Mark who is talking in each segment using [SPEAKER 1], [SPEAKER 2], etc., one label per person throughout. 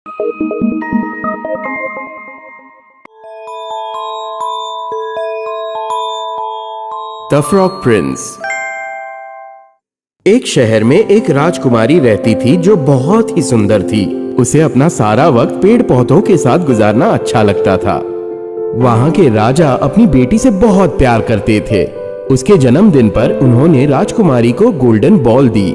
[SPEAKER 1] The frog Prince. एक शहर में एक राजकुमारी रहती थी जो बहुत ही सुंदर थी। उसे अपना सारा वक्त पेड़ पौधों के साथ गुजारना अच्छा लगता था। वहां के राजा अपनी बेटी से बहुत प्यार करते थे। उसके जन्मदिन पर उन्होंने राजकुमारी को गोल्डन बॉल दी।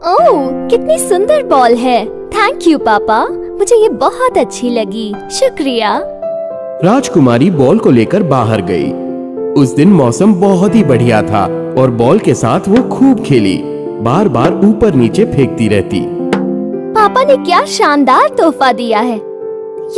[SPEAKER 2] ओह, कितनी सुंदर बॉल है। थैंक यू पापा, मुझे ये बहुत अच्छी लगी। शुक्रिया।
[SPEAKER 1] राजकुमारी बॉल को लेकर बाहर गई। उस दिन मौसम बहुत ही बढ़िया था और बॉल के साथ वो खूब खेली, बार बार ऊपर नीचे फेंकती रहती।
[SPEAKER 2] पापा ने क्या शानदार तोहफा दिया है।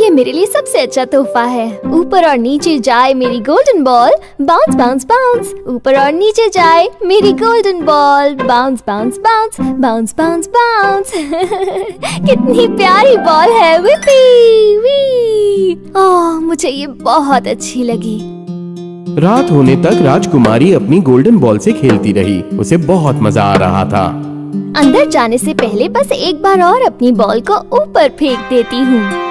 [SPEAKER 2] ये मेरे लिए सबसे अच्छा तोहफा है। ऊपर और नीचे जाए मेरी golden ball, bounce bounce bounce. ऊपर और नीचे जाए मेरी golden ball, bounce bounce bounce, bounce bounce bounce. कितनी प्यारी बॉल है। VP we. ओह, मुझे ये बहुत अच्छी लगी।
[SPEAKER 1] रात होने तक राजकुमारी अपनी गोल्डन बॉल से खेलती रही। उसे बहुत मजा आ रहा था।
[SPEAKER 2] अंदर जाने से पहले बस एक बार और अपनी बॉल को ऊपर फेंक देती हूँ।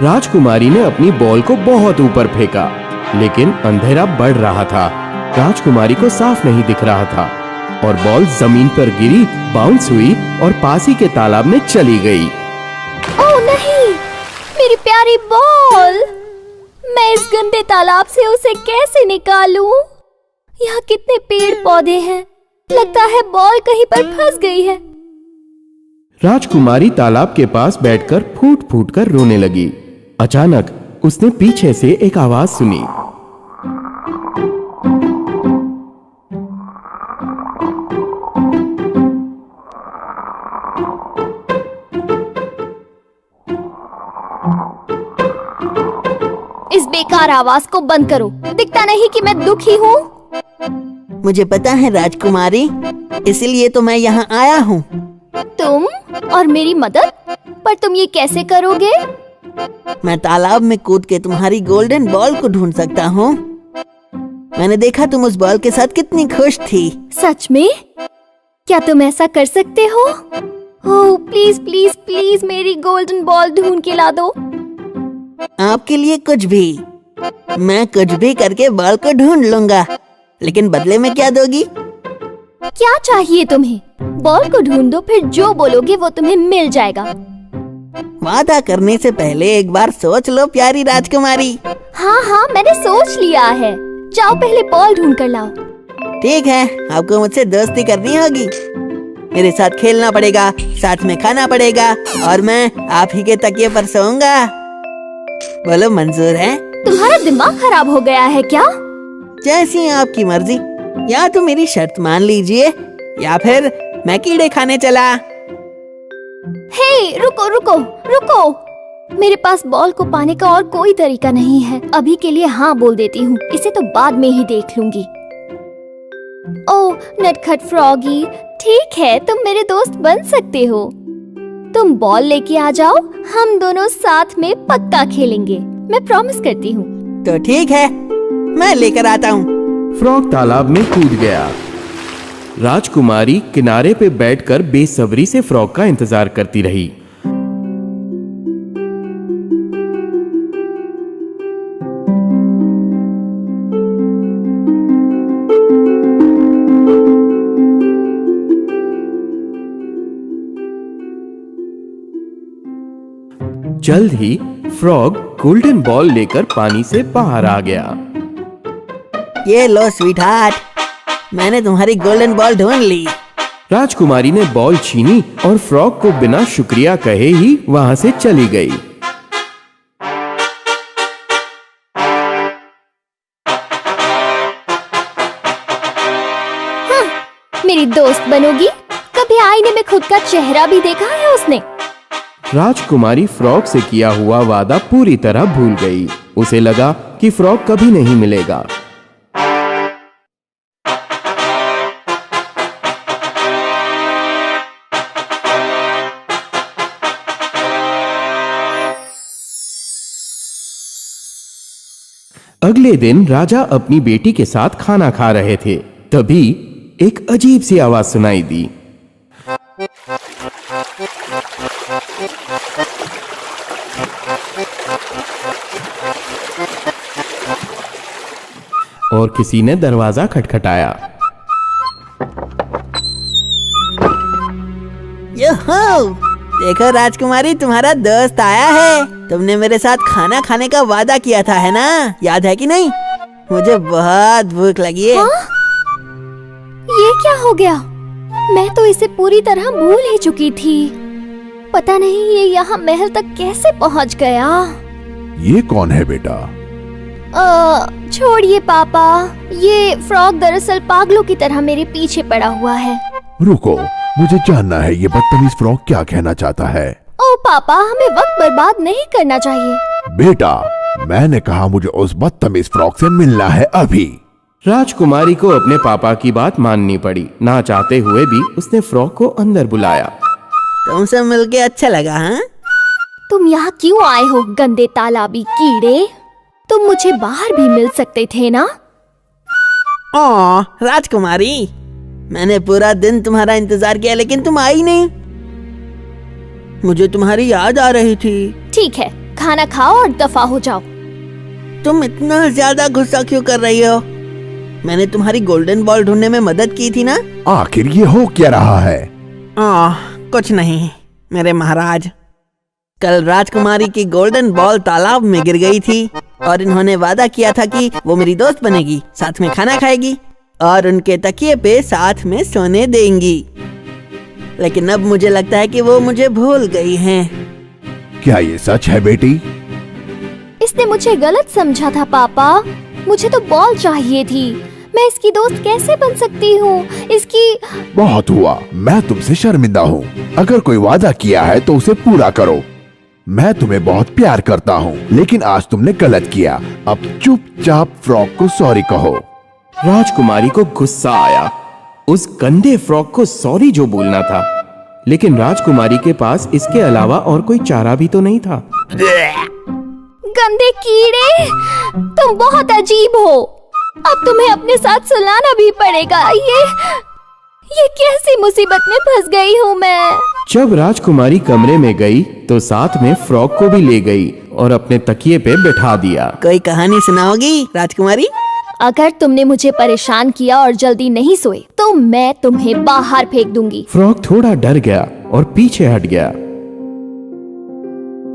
[SPEAKER 1] राजकुमारी ने अपनी बॉल को बहुत ऊपर फेंका, लेकिन अंधेरा बढ़ रहा था। राजकुमारी को साफ नहीं दिख रहा था और बॉल जमीन पर गिरी, बाउंस हुई और पास ही के तालाब में चली गई।
[SPEAKER 2] ओह नहीं, मेरी प्यारी बॉल। मैं इस गंदे तालाब से उसे कैसे निकालूं? यहाँ कितने पेड़ पौधे हैं। लगता है बॉल कहीं पर फंस गई है।
[SPEAKER 1] राजकुमारी तालाब के पास बैठकर फूट फूट कर रोने लगी। अचानक उसने पीछे से एक आवाज सुनी।
[SPEAKER 2] इस बेकार आवाज को बंद करो। दिखता नहीं कि मैं दुखी हूँ?
[SPEAKER 3] मुझे पता है राजकुमारी, इसलिए तो मैं यहाँ आया हूँ।
[SPEAKER 2] तुम और मेरी मदद? पर तुम ये कैसे करोगे?
[SPEAKER 3] मैं तालाब में कूद के तुम्हारी गोल्डन बॉल को ढूंढ सकता हूँ। मैंने देखा तुम उस बॉल के साथ कितनी खुश थी।
[SPEAKER 2] सच में? क्या तुम ऐसा कर सकते हो? ओह प्लीज प्लीज प्लीज मेरी गोल्डन बॉल ढूंढ के ला दो।
[SPEAKER 3] आपके लिए कुछ भी, मैं कुछ भी करके बॉल को ढूंढ लूंगा। लेकिन बदले में क्या दोगी?
[SPEAKER 2] क्या चाहिए तुम्हें? बॉल को ढूंढो, फिर जो बोलोगे वो तुम्हें मिल जाएगा।
[SPEAKER 3] वादा करने से पहले एक बार सोच लो प्यारी राजकुमारी।
[SPEAKER 2] हाँ हाँ, मैंने सोच लिया है। जाओ पहले बॉल ढूंढ कर लाओ।
[SPEAKER 3] ठीक है, आपको मुझसे दोस्ती करनी होगी। मेरे साथ खेलना पड़ेगा, साथ में खाना पड़ेगा और मैं आप ही के तकिए पर सोऊंगा। बोलो मंजूर है?
[SPEAKER 2] तुम्हारा दिमाग खराब हो गया है क्या?
[SPEAKER 3] जैसी आपकी मर्जी। या तो मेरी शर्त मान लीजिए या फिर मैं कीड़े खाने चला।
[SPEAKER 2] हे, रुको रुको रुको। मेरे पास बॉल को पाने का और कोई तरीका नहीं है। अभी के लिए हाँ बोल देती हूँ, इसे तो बाद में ही देख लूंगी। ओह नटखट फ्रॉगी, ठीक है, तुम मेरे दोस्त बन सकते हो। तुम बॉल लेके आ जाओ, हम दोनों साथ में पक्का खेलेंगे। मैं प्रॉमिस करती हूँ।
[SPEAKER 3] तो ठीक है, मैं लेकर आता हूँ।
[SPEAKER 1] फ्रॉग तालाब में कूद गया। राजकुमारी किनारे पे बैठकर बेसब्री से फ्रॉग का इंतजार करती रही। जल्द ही फ्रॉग गोल्डन बॉल लेकर पानी से बाहर आ गया।
[SPEAKER 3] ये लो स्वीट हार्ट, मैंने तुम्हारी गोल्डन बॉल ढूंढ ली।
[SPEAKER 1] राजकुमारी ने बॉल छीनी और फ्रॉग को बिना शुक्रिया कहे ही वहां से चली गई।
[SPEAKER 2] हाँ, मेरी दोस्त बनोगी? कभी आईने में खुद का चेहरा भी देखा है उसने?
[SPEAKER 1] राजकुमारी फ्रॉग से किया हुआ वादा पूरी तरह भूल गई। उसे लगा कि फ्रॉग कभी नहीं मिलेगा। अगले दिन राजा अपनी बेटी के साथ खाना खा रहे थे। तभी एक अजीब सी आवाज सुनाई दी। और किसी ने दरवाजा खटखटाया।
[SPEAKER 3] योहो! देखो राजकुमारी, तुम्हारा दोस्त आया है। तुमने मेरे साथ खाना खाने का वादा किया था, है ना? याद है कि नहीं? मुझे बहुत भूख लगी है।
[SPEAKER 2] हाँ? ये क्या हो गया? मैं तो इसे पूरी तरह भूल ही चुकी थी। पता नहीं ये यहाँ महल तक कैसे पहुँच गया।
[SPEAKER 4] ये कौन है बेटा?
[SPEAKER 2] छोड़िए पापा, ये फ्रॉग दरअसल पागलों की तरह मेरे पीछे पड़ा हुआ है।
[SPEAKER 4] रुको, मुझे जानना है ये बदतमीज फ्रॉग क्या कहना चाहता है।
[SPEAKER 2] ओ पापा, हमें वक्त बर्बाद नहीं करना चाहिए।
[SPEAKER 4] बेटा, मैंने कहा मुझे उस बदतमीज फ्रॉग से मिलना है अभी।
[SPEAKER 1] राजकुमारी को अपने पापा की बात माननी पड़ी। ना चाहते हुए भी उसने फ्रॉग को अंदर बुलाया।
[SPEAKER 3] तुमसे मिलके अच्छा लगा। हाँ,
[SPEAKER 2] तुम यहाँ क्यों आए हो गंदे तालाबी कीड़े? तुम मुझे बाहर भी मिल सकते थे ना।
[SPEAKER 3] ओ राजकुमारी, मैंने पूरा दिन तुम्हारा इंतजार किया लेकिन तुम आई नहीं। मुझे तुम्हारी याद आ रही थी।
[SPEAKER 2] ठीक है, खाना खाओ और दफा हो जाओ।
[SPEAKER 3] तुम इतना ज्यादा गुस्सा क्यों कर रही हो? मैंने तुम्हारी गोल्डन बॉल ढूंढने में मदद की थी ना।
[SPEAKER 4] आखिर ये हो क्या रहा है?
[SPEAKER 3] कुछ नहीं मेरे महाराज। कल राजकुमारी की गोल्डन बॉल तालाब में गिर गई थी और इन्होंने वादा किया था कि वो मेरी दोस्त बनेगी, साथ में खाना खाएगी और उनके तकिए पे साथ में सोने देंगी। लेकिन अब मुझे लगता है कि वो मुझे भूल गई हैं।
[SPEAKER 4] क्या ये सच है बेटी?
[SPEAKER 2] इसने मुझे गलत समझा था पापा। मुझे तो बॉल चाहिए थी। मैं इसकी दोस्त कैसे बन सकती हूँ? इसकी
[SPEAKER 4] बहुत हुआ, मैं तुमसे शर्मिंदा हूँ। अगर कोई वादा किया है तो उसे पूरा करो। मैं तुम्हें बहुत प्यार करता हूँ, लेकिन आज तुमने गलत किया। अब चुपचाप फ्रॉग को सॉरी कहो।
[SPEAKER 1] राजकुमारी को गुस्सा आया। उस गंदे फ्रॉग को सॉरी जो बोलना था, लेकिन राजकुमारी के पास इसके अलावा और कोई चारा भी तो नहीं था।
[SPEAKER 2] गंदे कीड़े, तुम बहुत अजीब हो। अब तुम्हें अपने साथ सुलाना भी पड़ेगा। ये कैसी मुसीबत में फंस गई हूँ मैं।
[SPEAKER 1] जब राजकुमारी कमरे में गई तो साथ में फ्रॉग को भी ले गई और अपने तकिए पे बैठा दिया।
[SPEAKER 3] कोई कहानी सुनाओगी राजकुमारी?
[SPEAKER 2] अगर तुमने मुझे परेशान किया और जल्दी नहीं सोए तो मैं तुम्हें बाहर फेंक दूंगी।
[SPEAKER 1] फ्रॉग थोड़ा डर गया और पीछे हट गया।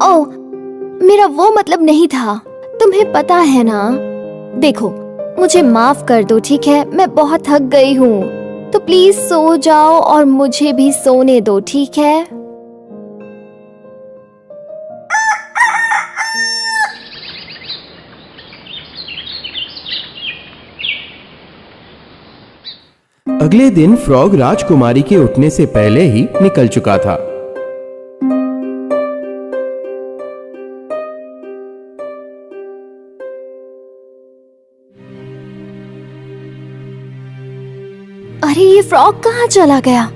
[SPEAKER 2] ओह, मेरा वो मतलब नहीं था। तुम्हें पता है ना। देखो, मुझे माफ कर दो, ठीक है? मैं बहुत थक गई हूँ। तो प्लीज सो जाओ और मुझे भी सोने दो, ठीक है?
[SPEAKER 1] अगले दिन फ्रॉग राजकुमारी के उठने से पहले ही निकल चुका था।
[SPEAKER 2] अरे, ये फ्रॉग कहाँ चला गया?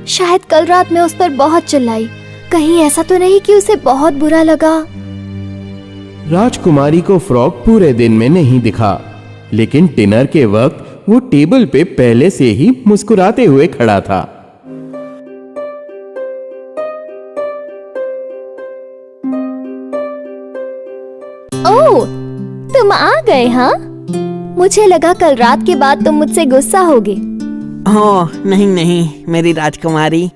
[SPEAKER 2] शायद कल रात में उस पर बहुत चिल्लाई। कहीं ऐसा तो नहीं कि उसे बहुत बुरा लगा?
[SPEAKER 1] राजकुमारी को फ्रॉग पूरे दिन में नहीं दिखा, लेकिन डिनर के वक्त वो टेबल पे पहले से ही मुस्कुराते हुए खड़ा था।
[SPEAKER 2] ओह, तुम आ गए हाँ? मुझे लगा कल रात के बाद तुम मुझसे गुस्सा होगे।
[SPEAKER 3] नहीं नहीं मेरी राजकुमारी,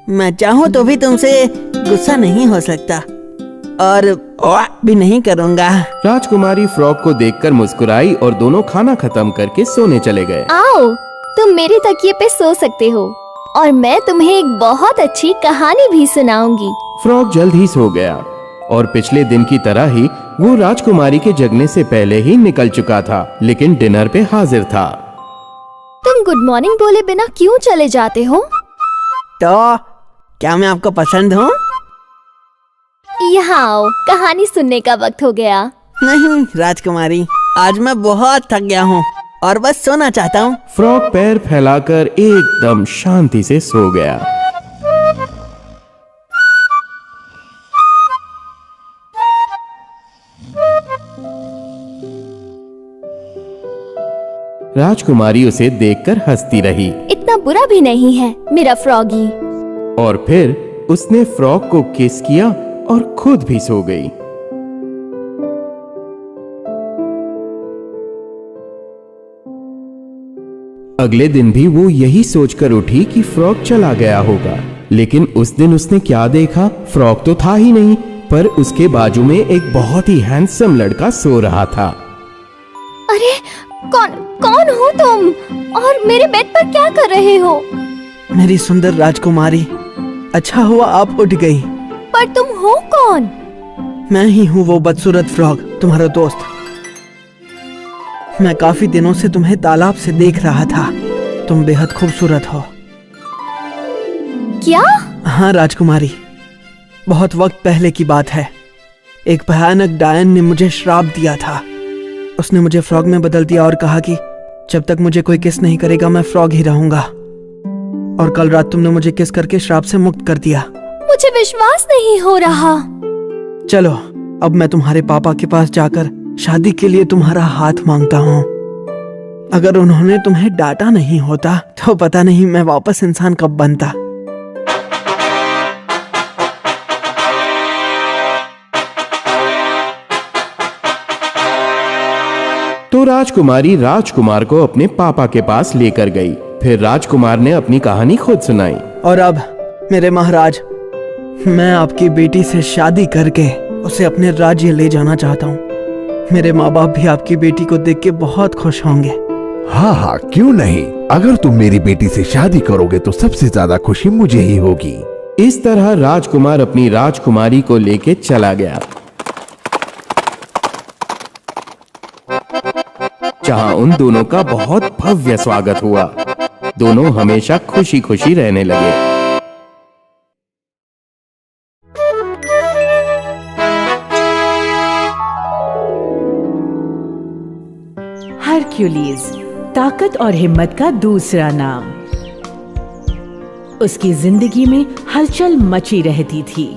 [SPEAKER 3] मैं चाहूँ तो भी तुमसे गुस्सा नहीं हो सकता और भी नहीं करूँगा।
[SPEAKER 1] राजकुमारी फ्रॉग को देखकर मुस्कुराई और दोनों खाना खत्म करके सोने चले गए।
[SPEAKER 2] आओ, तुम मेरे तकिए पे सो सकते हो और मैं तुम्हें एक बहुत अच्छी कहानी भी सुनाऊंगी।
[SPEAKER 1] फ्रॉग जल्द ही सो गया और पिछले दिन की तरह ही वो राजकुमारी के जगने से पहले ही निकल चुका था, लेकिन डिनर पे हाजिर था।
[SPEAKER 2] तुम गुड मॉर्निंग बोले बिना क्यों चले जाते हो?
[SPEAKER 3] तो क्या मैं आपको पसंद हूँ?
[SPEAKER 2] यहाँ आओ, कहानी सुनने का वक्त हो गया।
[SPEAKER 3] नहीं राजकुमारी, आज मैं बहुत थक गया हूँ और बस सोना चाहता हूँ।
[SPEAKER 1] फ्रॉग पैर फैलाकर एकदम शांति से सो गया। राजकुमारी उसे देखकर हंसती रही।
[SPEAKER 2] इतना बुरा भी नहीं है मेरा फ्रॉगी।
[SPEAKER 1] और फिर उसने फ्रॉग को किस किया और खुद भी सो गई। अगले दिन भी वो यही सोचकर उठी कि फ्रॉग चला गया होगा, लेकिन उस दिन उसने क्या देखा? फ्रॉग तो था ही नहीं, पर उसके बाजू में एक बहुत ही हैंडसम लड़का सो रहा था।
[SPEAKER 2] अरे कौन हो तुम और मेरे बेड पर क्या कर रहे हो?
[SPEAKER 3] मेरी सुंदर राजकुमारी, अच्छा हुआ आप उठ गई।
[SPEAKER 2] पर तुम हो कौन?
[SPEAKER 3] मैं ही हूँ वो बदसूरत फ्रॉग, तुम्हारा दोस्त। मैं काफी दिनों से तुम्हें तालाब से देख रहा था। तुम बेहद खूबसूरत हो।
[SPEAKER 2] क्या?
[SPEAKER 3] हाँ राजकुमारी, बहुत वक्त पहले की बात है। एक भयानक डायन ने मुझे श्राप दिया था। उसने मुझे फ्रॉग में बदल दिया और कहा कि जब तक मुझे कोई किस नहीं करेगा मैं फ्रॉग ही रहूंगा। और कल रात तुमने मुझे किस करके श्राप से मुक्त कर दिया।
[SPEAKER 2] मुझे विश्वास नहीं हो रहा।
[SPEAKER 3] चलो अब मैं तुम्हारे पापा के पास जाकर शादी के लिए तुम्हारा हाथ मांगता हूँ। अगर उन्होंने तुम्हें डांटा नहीं होता तो पता नहीं मैं वापस इंसान कब बनता।
[SPEAKER 1] तो राजकुमारी राजकुमार को अपने पापा के पास लेकर गई। फिर राजकुमार ने अपनी कहानी खुद सुनाई।
[SPEAKER 3] और अब मेरे महाराज, मैं आपकी बेटी से शादी करके उसे अपने राज्य ले जाना चाहता हूँ। मेरे माँ बाप भी आपकी बेटी को देख के बहुत खुश होंगे।
[SPEAKER 4] हाँ हाँ, क्यों नहीं। अगर तुम मेरी बेटी से शादी करोगे तो सबसे ज्यादा खुशी मुझे ही होगी।
[SPEAKER 1] इस तरह राजकुमार अपनी राजकुमारी को लेके चला गया, जहां उन दोनों का बहुत भव्य स्वागत हुआ। दोनों हमेशा खुशी खुशी रहने लगे।
[SPEAKER 5] हरक्यूलिस, ताकत और हिम्मत का दूसरा नाम। उसकी जिंदगी में हलचल मची रहती थी।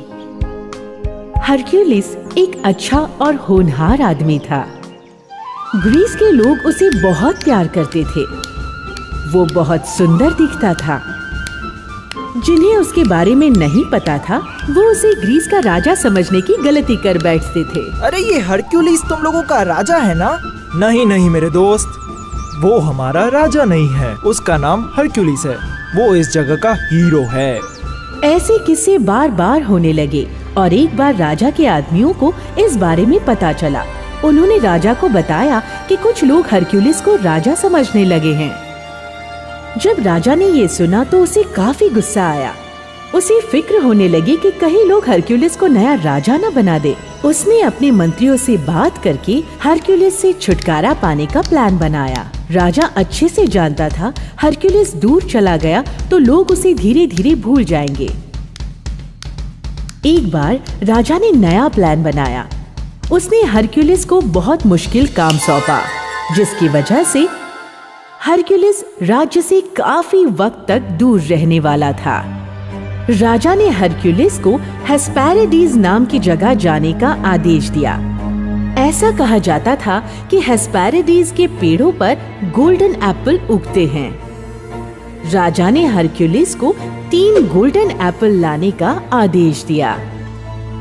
[SPEAKER 5] हरक्यूलिस एक अच्छा और होनहार आदमी था। ग्रीस के लोग उसे बहुत प्यार करते थे। वो बहुत सुंदर दिखता था। जिन्हें उसके बारे में नहीं पता था वो उसे ग्रीस का राजा समझने की गलती कर बैठते थे।
[SPEAKER 6] अरे ये हरक्यूलिस तुम लोगों का राजा है ना? नहीं नहीं मेरे दोस्त, वो हमारा राजा नहीं है। उसका नाम हरक्यूलिस है। वो इस जगह का हीरो है।
[SPEAKER 5] ऐसे किस्से बार बार होने लगे और एक बार राजा के आदमियों को इस बारे में पता चला। उन्होंने राजा को बताया कि कुछ लोग हरक्यूलिस को राजा समझने लगे हैं। जब राजा ने ये सुना तो उसे काफी गुस्सा आया। उसे फिक्र होने लगी कि कहीं लोग हरक्यूलिस को नया राजा न बना दे। उसने अपने मंत्रियों से बात करके हरक्यूलिस से छुटकारा पाने का प्लान बनाया। राजा अच्छे से जानता था हरक्यूलिस दूर चला गया तो लोग उसे धीरे धीरे भूल जाएंगे। एक बार राजा ने नया प्लान बनाया। उसने हरक्यूलिस को बहुत मुश्किल काम सौंपा, जिसकी वजह से हरक्यूलिस राज्य से काफी वक्त तक दूर रहने वाला था। राजा ने हरक्यूलिस को हेस्पेरिडीज नाम की जगह जाने का आदेश दिया। ऐसा कहा जाता था कि हेस्पेरिडीज के पेड़ों पर गोल्डन एप्पल उगते हैं। राजा ने हरक्यूलिस को 3 गोल्डन एप्पल लाने का आदेश दिया।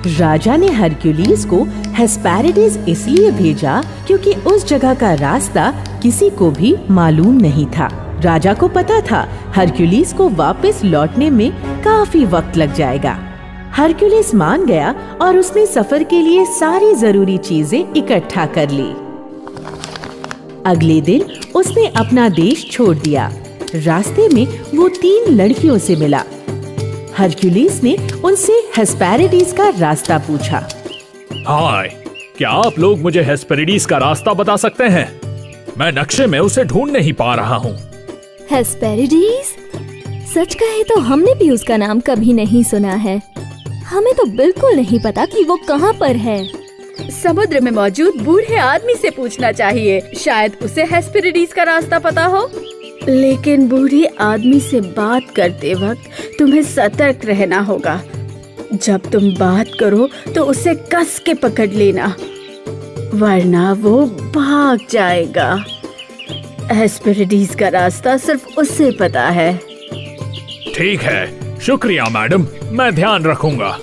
[SPEAKER 5] राजा ने हरक्यूलिस को हेस्पेरिडीज इसलिए भेजा क्योंकि उस जगह का रास्ता किसी को भी मालूम नहीं था। राजा को पता था हरक्यूलिस को वापस लौटने में काफी वक्त लग जाएगा। हरक्यूलिस मान गया और उसने सफर के लिए सारी जरूरी चीजें इकट्ठा कर ली। अगले दिन उसने अपना देश छोड़ दिया। रास्ते में वो 3 लड़कियों से मिला। हरक्यूलिस ने उनसे हेस्पेरिडीज का रास्ता पूछा।
[SPEAKER 7] हाय, क्या आप लोग मुझे हेस्पेरिडीज का रास्ता बता सकते हैं? मैं नक्शे में उसे ढूंढ नहीं पा रहा हूँ।
[SPEAKER 2] हेस्पेरिडीज? सच कहे तो हमने भी उसका नाम कभी नहीं सुना है। हमें तो बिल्कुल नहीं पता कि वो कहाँ पर है।
[SPEAKER 8] समुद्र में मौजूद बूढ़े आदमी से पूछना चाहिए, शायद उसे हेस्पेरिडीज का रास्ता पता हो। लेकिन बूढ़े आदमी से बात करते वक्त तुम्हें सतर्क रहना होगा। जब तुम बात करो तो उसे कस के पकड़ लेना, वरना वो भाग जाएगा। हेस्पेरिडीज का रास्ता सिर्फ उसे पता है।
[SPEAKER 7] ठीक है, शुक्रिया मैडम। मैं ध्यान रखूंगा।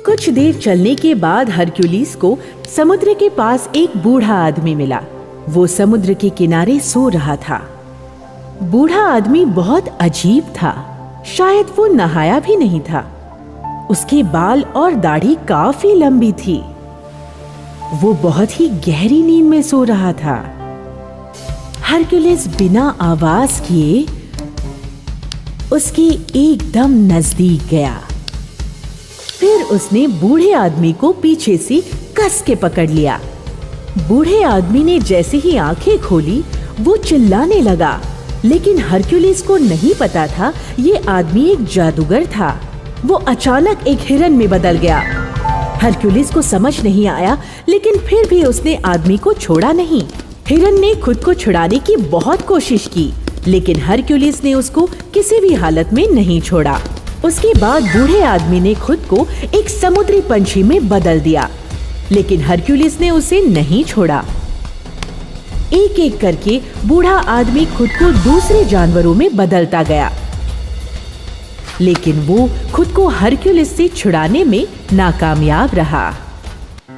[SPEAKER 5] कुछ देर चलने के बाद हरक्यूलिस को समुद्र के पास एक बूढ़ा आदमी मिला। वो समुद्र के किनारे सो रहा था। बूढ़ा आदमी बहुत अजीब था, शायद वो नहाया भी नहीं था। उसके बाल और दाढ़ी काफी लंबी थी। वो बहुत ही गहरी नींद में सो रहा था। हरक्यूलिस बिना आवाज किए उसके एकदम नजदीक गया। फिर उसने बूढ़े आदमी को पीछे से कस के पकड़ लिया। बूढ़े आदमी ने जैसे ही आंखें खोली वो चिल्लाने लगा, लेकिन हरक्यूलिस को नहीं पता था ये आदमी एक जादूगर था। वो अचानक एक हिरन में बदल गया। हरक्यूलिस को समझ नहीं आया, लेकिन फिर भी उसने आदमी को छोड़ा नहीं। हिरन ने खुद को छुड़ाने की बहुत कोशिश की, लेकिन हरक्यूलिस ने उसको किसी भी हालत में नहीं छोड़ा। उसके बाद बूढ़े आदमी ने खुद को एक समुद्री पंछी में बदल दिया, लेकिन हरक्यूलिस ने उसे नहीं छोड़ा। एक एक करके बूढ़ा आदमी खुद को दूसरे जानवरों में बदलता गया, लेकिन वो खुद को हरक्यूलिस से छुड़ाने में नाकामयाब रहा।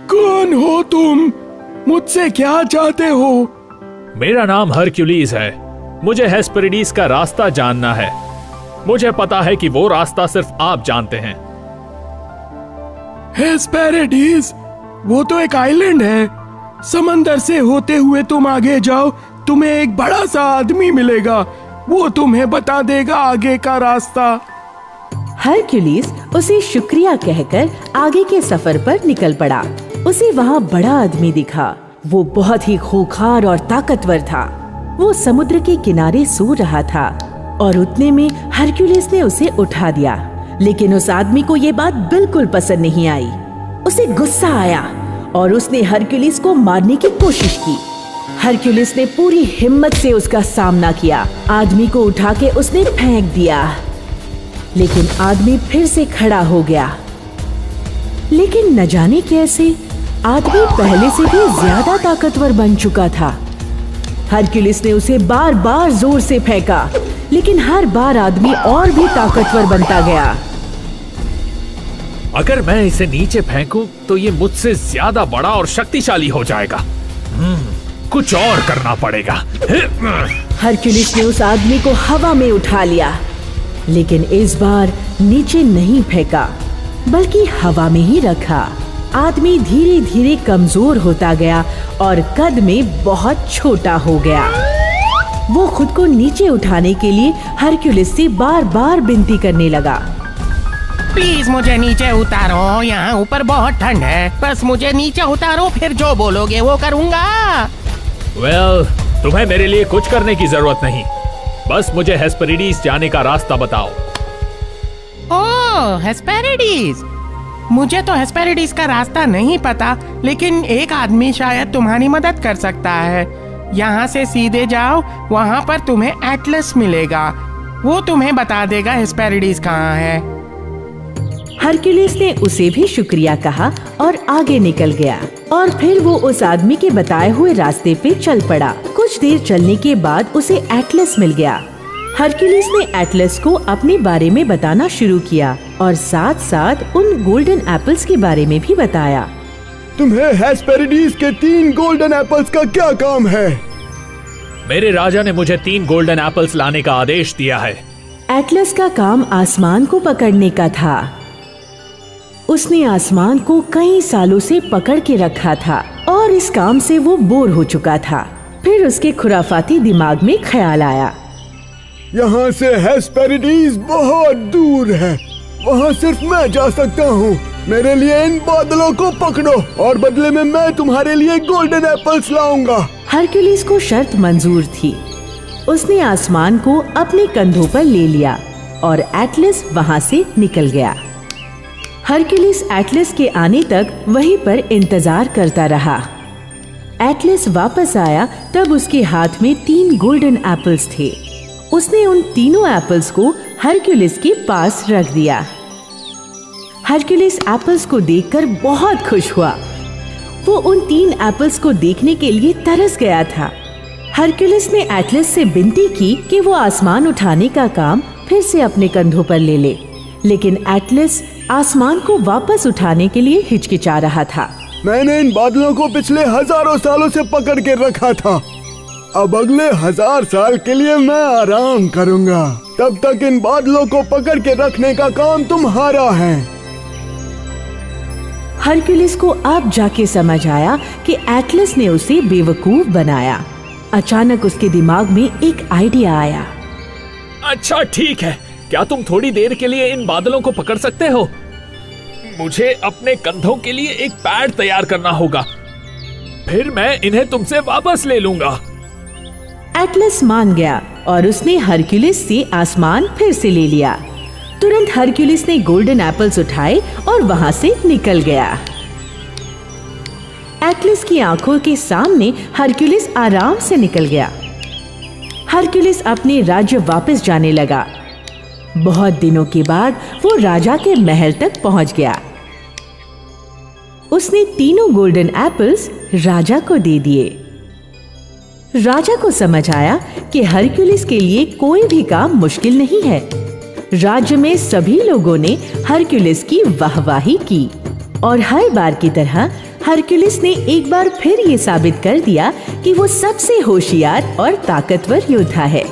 [SPEAKER 1] कौन हो तुम? मुझसे क्या चाहते हो?
[SPEAKER 7] मेरा नाम हरक्यूलिस है। मुझे हेस्पेरिडीज का रास्ता जानना है। मुझे पता है कि वो रास्ता सिर्फ आप जानते हैं।
[SPEAKER 1] हेस्पेरिडीज? वो तो एक आइलैंड है। समंदर से होते हुए तुम आगे जाओ, तुम्हें एक बड़ा सा आदमी मिलेगा। वो तुम्हें बता देगा आगे का रास्ता।
[SPEAKER 5] हरक्यूलिस उसे शुक्रिया कहकर आगे के सफर पर निकल पड़ा। उसे वहाँ बड़ा आदमी दिखा। वो बहुत ही खूंखार और ताकतवर था। वो समुद्र के किनारे सो रहा था और उतने में हरक्यूलिस ने उसे उठा दिया, लेकिन उस आदमी को ये बात बिल्कुल पसंद नहीं आई। उसे गुस्सा आया और उसने हरक्यूलिस को मारने की कोशिश की। हरक्यूलिस ने पूरी हिम्मत से उसका सामना किया। आदमी को उठा के उसने फेंक दिया, लेकिन आदमी फिर से खड़ा हो गया। लेकिन न जाने कैसे आदमी पहले से भी ज्यादा ताकतवर बन चुका था। हरक्यूलिस ने उसे बार बार जोर से फेंका, लेकिन हर बार आदमी और भी ताकतवर बनता गया।
[SPEAKER 7] अगर मैं इसे नीचे फेंकूं तो ये मुझसे ज्यादा बड़ा और शक्तिशाली हो जाएगा। कुछ और करना पड़ेगा।
[SPEAKER 5] हरक्यूलिस ने उस आदमी को हवा में उठा लिया, लेकिन इस बार नीचे नहीं फेंका, बल्कि हवा में ही रखा। आदमी धीरे धीरे कमजोर होता गया और कद में बहुत छोटा हो गया। वो खुद को नीचे उठाने के लिए हरक्यूलिस से बार बार विनती करने लगा।
[SPEAKER 9] प्लीज मुझे नीचे उतारो, यहाँ ऊपर बहुत ठंड है। बस मुझे नीचे उतारो, फिर जो बोलोगे वो करूँगा।
[SPEAKER 7] वेल, तुम्हें मेरे लिए कुछ करने की जरूरत नहीं। बस मुझे हेस्पेरिडीज जाने का रास्ता बताओ।
[SPEAKER 9] ओह, हेस्पेरिडीज। मुझे तो हेस्पेरिडीज का रास्ता नहीं पता, लेकिन एक आदमी शायद तुम्हारी मदद कर सकता है। यहाँ से सीधे जाओ, वहाँ पर तुम्हें एटलस मिलेगा। वो तुम्हें बता देगा हेस्पेरिडीज कहाँ है।
[SPEAKER 5] हरक्यूलिस ने उसे भी शुक्रिया कहा और आगे निकल गया, और फिर वो उस आदमी के बताए हुए रास्ते पे चल पड़ा। कुछ देर चलने के बाद उसे एटलस मिल गया। हरक्यूलिस ने एटलस को अपने बारे में बताना शुरू किया और साथ साथ उन गोल्डन एप्पल्स के बारे में भी बताया।
[SPEAKER 1] तुम्हें हेस्पेरिडीज के 3 गोल्डन एप्पल्स का क्या काम है?
[SPEAKER 7] मेरे राजा ने मुझे 3 गोल्डन एप्पल्स लाने का आदेश दिया है।
[SPEAKER 5] एटलस का काम आसमान को पकड़ने का था। उसने आसमान को कई सालों से पकड़ के रखा था और इस काम से वो बोर हो चुका था। फिर उसके खुराफाती दिमाग में ख्याल आया,
[SPEAKER 1] यहाँ से हेस्पेरिडीज बहुत दूर है, वहाँ सिर्फ मैं जा सकता हूँ। मेरे लिए इन बादलों को पकड़ो और बदले में मैं तुम्हारे लिए गोल्डन एप्पल्स लाऊंगा।
[SPEAKER 5] हरक्यूलिस को शर्त मंजूर थी। उसने आसमान को अपने कंधों पर ले लिया और एटलस वहाँ से निकल गया। हरक्यूलिस एटलस के आने तक वहीं पर इंतजार करता रहा। एटलस वापस आया तब उसके हाथ में 3 गोल्डन एप्पल्स थे। उसने उन तीनों एप्पल्स को हरक्यूलिस के पास रख दिया। हरक्यूलिस एप्पल्स को देखकर बहुत खुश हुआ। वो उन 3 एप्पल्स को देखने के लिए तरस गया था। हरक्यूलिस ने एटलस से विनती की कि वो आसमान उठाने का काम फिर से अपने कंधों पर ले ले, लेकिन एटलस आसमान को वापस उठाने के लिए हिचकिचा रहा था।
[SPEAKER 10] मैंने इन बादलों को पिछले हजारों सालों से पकड़ के रखा था। अब अगले 1000 साल के लिए मैं आराम करूंगा। तब तक इन बादलों को पकड़ के रखने का काम तुम्हारा है।
[SPEAKER 5] हरक्यूलिस को अब जाके समझ आया कि एटलस ने उसे बेवकूफ बनाया। अचानक उसके दिमाग में एक आइडिया आया।
[SPEAKER 7] अच्छा ठीक है, क्या तुम थोड़ी देर के लिए इन बादलों को पकड़ सकते हो? मुझे अपने कंधों के लिए एक पैड तैयार करना होगा, फिर मैं इन्हें तुमसे वापस ले लूंगा।
[SPEAKER 5] एटलस मान गया और उसने हरक्यूलिस से आसमान फिर से ले लिया। तुरंत हरक्यूलिस ने गोल्डन एप्पल्स उठाए और वहां से निकल गया। एटलस की आंखों के सामने हरक्यूलिस आराम से निकल गया। हरक्यूलिस अपने राज्य वापस जाने लगा। बहुत दिनों के बाद वो राजा के महल तक पहुंच गया। उसने तीनों गोल्डन एप्पल्स राजा को दे दिए। राजा को समझ आया कि हरक्यूलिस के लिए कोई भी काम मुश्किल नहीं है। राज्य में सभी लोगों ने हरक्यूलिस की वाहवाही की और हर बार की तरह हरक्यूलिस ने एक बार फिर ये साबित कर दिया कि वो सबसे होशियार और ताकतवर योद्धा है।